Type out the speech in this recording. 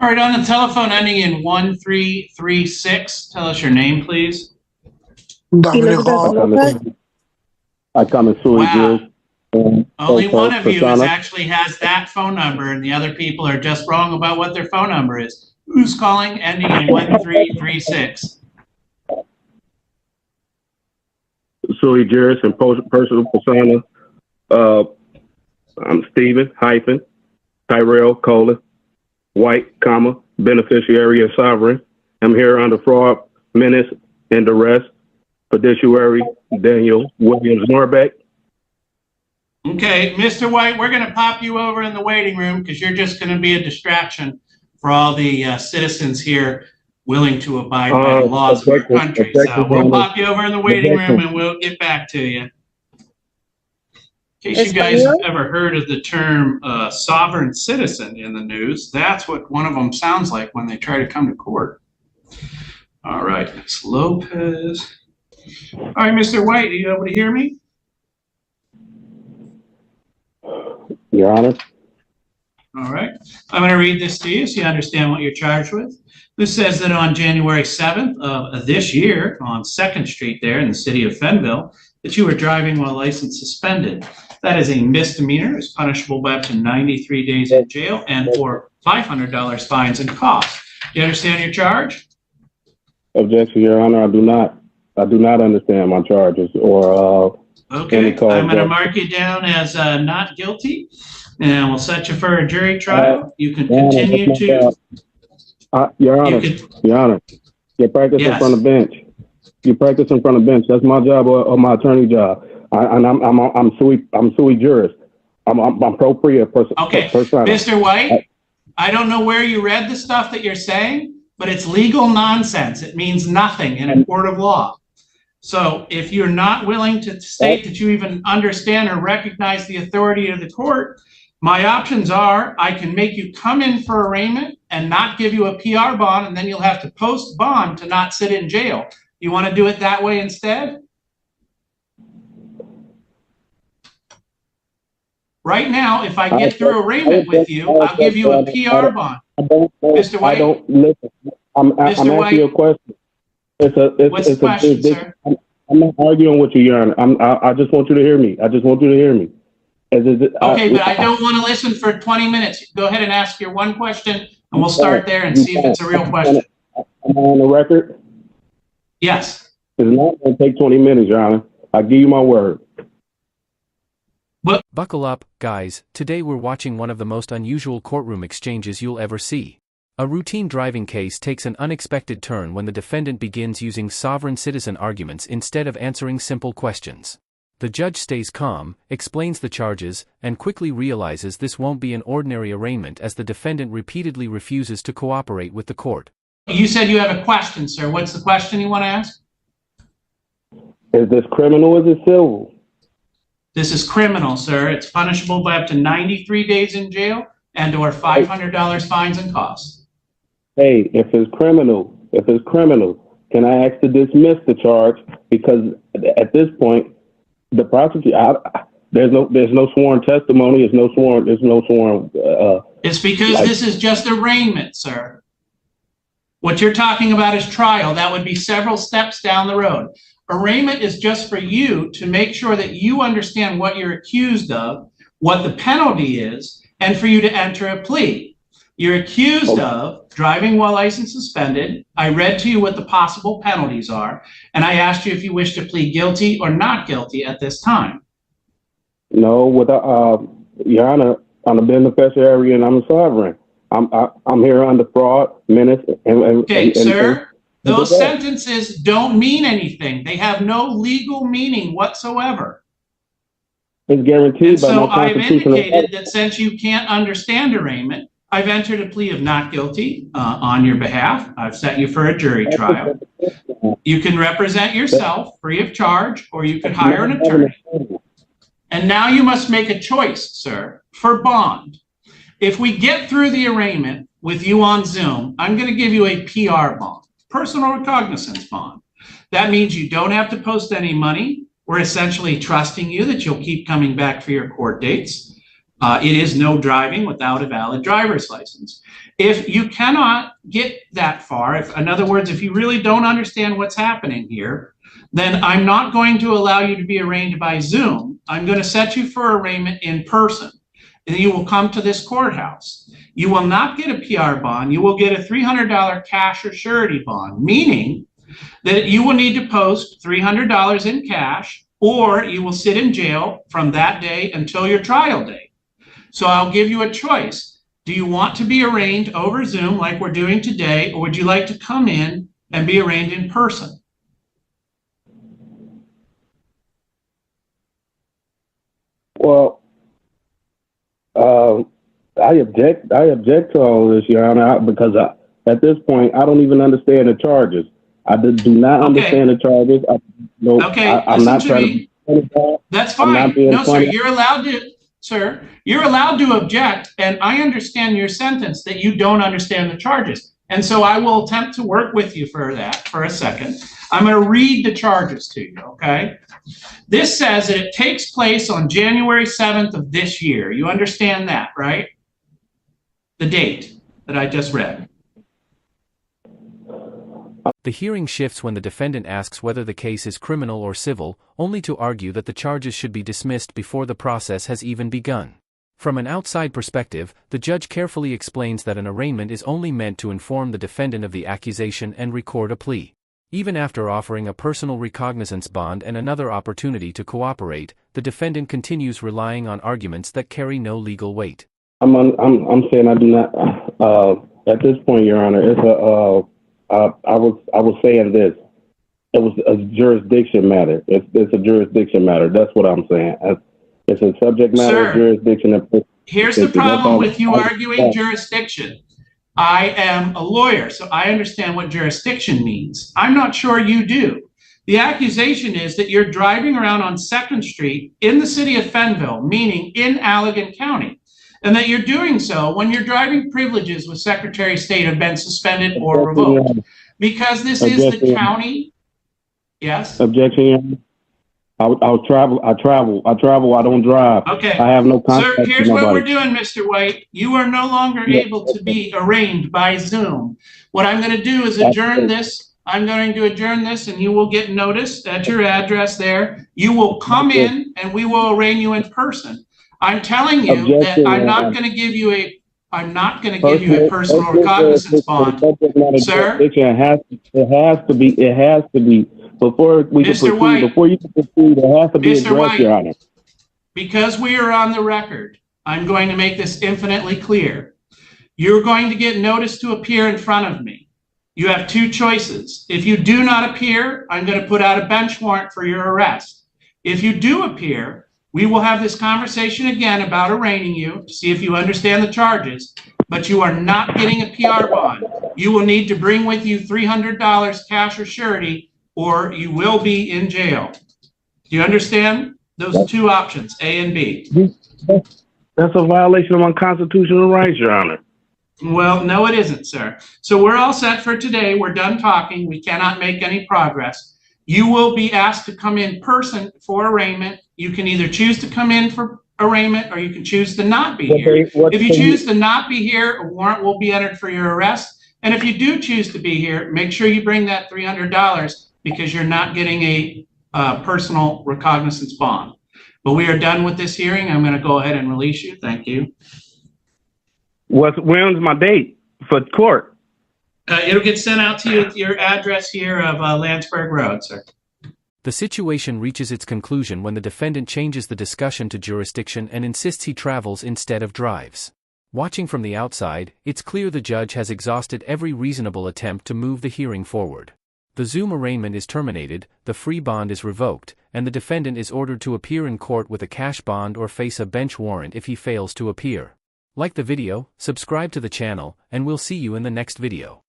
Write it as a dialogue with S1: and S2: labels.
S1: All right, on the telephone ending in 1336, tell us your name, please.
S2: Dominic Hall.
S3: I come in sui juris.
S1: Only one of you actually has that phone number, and the other people are just wrong about what their phone number is. Who's calling ending in 1336?
S3: Sui juris and personal persona. I'm Stephen hyphen Tyrell colon White comma beneficiary and sovereign. I'm here under fraud, menace, and duress. Fiduciary Daniel Williams Norbeck.
S1: Okay, Mr. White, we're going to pop you over in the waiting room because you're just going to be a distraction for all the citizens here willing to abide by the laws of our country. So we'll pop you over in the waiting room and we'll get back to you. In case you guys have ever heard of the term sovereign citizen in the news, that's what one of them sounds like when they try to come to court. All right, Ms. Lopez. All right, Mr. White, are you able to hear me?
S3: Your Honor.
S1: All right. I'm going to read this to you so you understand what you're charged with. This says that on January 7th of this year on 2nd Street there in the city of Fenville, that you were driving while license suspended. That is a misdemeanor. It's punishable by up to 93 days in jail and or $500 fines and costs. Do you understand your charge?
S3: Objection, Your Honor. I do not. I do not understand my charges or
S1: okay. I'm going to mark you down as not guilty, and we'll set you for a jury trial. You can continue to.
S3: Your Honor. Your Honor. You practice in front of bench. You practice in front of bench. That's my job or my attorney job. I'm sui juris. I'm pro-pria person.
S1: Okay, Mr. White, I don't know where you read the stuff that you're saying, but it's legal nonsense. It means nothing in a court of law. So if you're not willing to state that you even understand or recognize the authority of the court, my options are I can make you come in for arraignment and not give you a PR bond, and then you'll have to post bond to not sit in jail. You want to do it that way instead? Right now, if I get through arraignment with you, I'll give you a PR bond. Mr. White?
S3: I don't listen. I'm asking you a question.
S1: What's the question, sir?
S3: I'm not arguing with you, Your Honor. I just want you to hear me. I just want you to hear me.
S1: Okay, but I don't want to listen for 20 minutes. Go ahead and ask your one question, and we'll start there and see if it's a real question.
S3: Am I on the record?
S1: Yes.
S3: It's not going to take 20 minutes, Your Honor. I give you my word.
S4: Buckle up, guys. Today we're watching one of the most unusual courtroom exchanges you'll ever see. A routine driving case takes an unexpected turn when the defendant begins using sovereign citizen arguments instead of answering simple questions. The judge stays calm, explains the charges, and quickly realizes this won't be an ordinary arraignment as the defendant repeatedly refuses to cooperate with the court.
S1: You said you have a question, sir. What's the question you want to ask?
S3: Is this criminal or is it civil?
S1: This is criminal, sir. It's punishable by up to 93 days in jail and or $500 fines and costs.
S3: Hey, if it's criminal, can I ask to dismiss the charge? Because at this point, the prosecutor, there's no sworn testimony. There's no sworn.
S1: It's because this is just arraignment, sir. What you're talking about is trial. That would be several steps down the road. Arraignment is just for you to make sure that you understand what you're accused of, what the penalty is, and for you to enter a plea. You're accused of driving while license suspended. I read to you what the possible penalties are, and I asked you if you wish to plead guilty or not guilty at this time.
S3: No, Your Honor, I'm a beneficiary and I'm a sovereign. I'm here under fraud, menace,
S1: okay, sir. Those sentences don't mean anything. They have no legal meaning whatsoever.
S3: It's guaranteed by my
S1: constitutional. So I've indicated that since you can't understand arraignment, I've entered a plea of not guilty on your behalf. I've set you for a jury trial. You can represent yourself free of charge, or you could hire an attorney. And now you must make a choice, sir, for bond. If we get through the arraignment with you on Zoom, I'm going to give you a PR bond, personal recognizance bond. That means you don't have to post any money. We're essentially trusting you that you'll keep coming back for your court dates. It is no driving without a valid driver's license. If you cannot get that far, in other words, if you really don't understand what's happening here, then I'm not going to allow you to be arraigned by Zoom. I'm going to set you for arraignment in person. And you will come to this courthouse. You will not get a PR bond. You will get a $300 cash or surety bond, meaning that you will need to post $300 in cash, or you will sit in jail from that day until your trial date. So I'll give you a choice. Do you want to be arraigned over Zoom like we're doing today, or would you like to come in and be arraigned in person?
S3: Well, I object to all this, Your Honor, because at this point, I don't even understand the charges. I do not understand the charges. I'm not trying to.
S1: That's fine. No, sir, you're allowed to. Sir, you're allowed to object, and I understand your sentence that you don't understand the charges. And so I will attempt to work with you for that for a second. I'm going to read the charges to you, okay? This says that it takes place on January 7th of this year. You understand that, right? The date that I just read.
S4: The hearing shifts when the defendant asks whether the case is criminal or civil, only to argue that the charges should be dismissed before the process has even begun. From an outside perspective, the judge carefully explains that an arraignment is only meant to inform the defendant of the accusation and record a plea. Even after offering a personal recognizance bond and another opportunity to cooperate, the defendant continues relying on arguments that carry no legal weight.
S3: I'm saying I do not. At this point, Your Honor, I was saying this. It was a jurisdiction matter. It's a jurisdiction matter. That's what I'm saying. It's a subject matter jurisdiction.
S1: Here's the problem with you arguing jurisdiction. I am a lawyer, so I understand what jurisdiction means. I'm not sure you do. The accusation is that you're driving around on 2nd Street in the city of Fenville, meaning in Allegan County, and that you're doing so when your driving privileges with Secretary of State have been suspended or revoked. Because this is the county. Yes?
S3: Objection, Your Honor. I'll travel. I don't drive.
S1: Okay.
S3: I have no contact.
S1: Sir, here's what we're doing, Mr. White. You are no longer able to be arraigned by Zoom. What I'm going to do is adjourn this. I'm going to adjourn this, and you will get notice at your address there. You will come in, and we will arraign you in person. I'm telling you that I'm not going to give you a personal recognizance bond, sir.
S3: It has to be. Before we can proceed, before you can proceed, there has to be a address, Your Honor.
S1: Because we are on the record, I'm going to make this infinitely clear. You're going to get notice to appear in front of me. You have two choices. If you do not appear, I'm going to put out a bench warrant for your arrest. If you do appear, we will have this conversation again about arraigning you to see if you understand the charges, but you are not getting a PR bond. You will need to bring with you $300 cash or surety, or you will be in jail. Do you understand those two options, A and B?
S3: That's a violation of my constitutional rights, Your Honor.
S1: Well, no, it isn't, sir. So we're all set for today. We're done talking. We cannot make any progress. You will be asked to come in person for arraignment. You can either choose to come in for arraignment or you can choose to not be here. If you choose to not be here, a warrant will be entered for your arrest. And if you do choose to be here, make sure you bring that $300 because you're not getting a personal recognizance bond. But we are done with this hearing. I'm going to go ahead and release you. Thank you.
S3: When's my date for court?
S1: It'll get sent out to you at your address here of Landsberg Road, sir.
S4: The situation reaches its conclusion when the defendant changes the discussion to jurisdiction and insists he travels instead of drives. Watching from the outside, it's clear the judge has exhausted every reasonable attempt to move the hearing forward. The Zoom arraignment is terminated, the free bond is revoked, and the defendant is ordered to appear in court with a cash bond or face a bench warrant if he fails to appear. Like the video, subscribe to the channel, and we'll see you in the next video.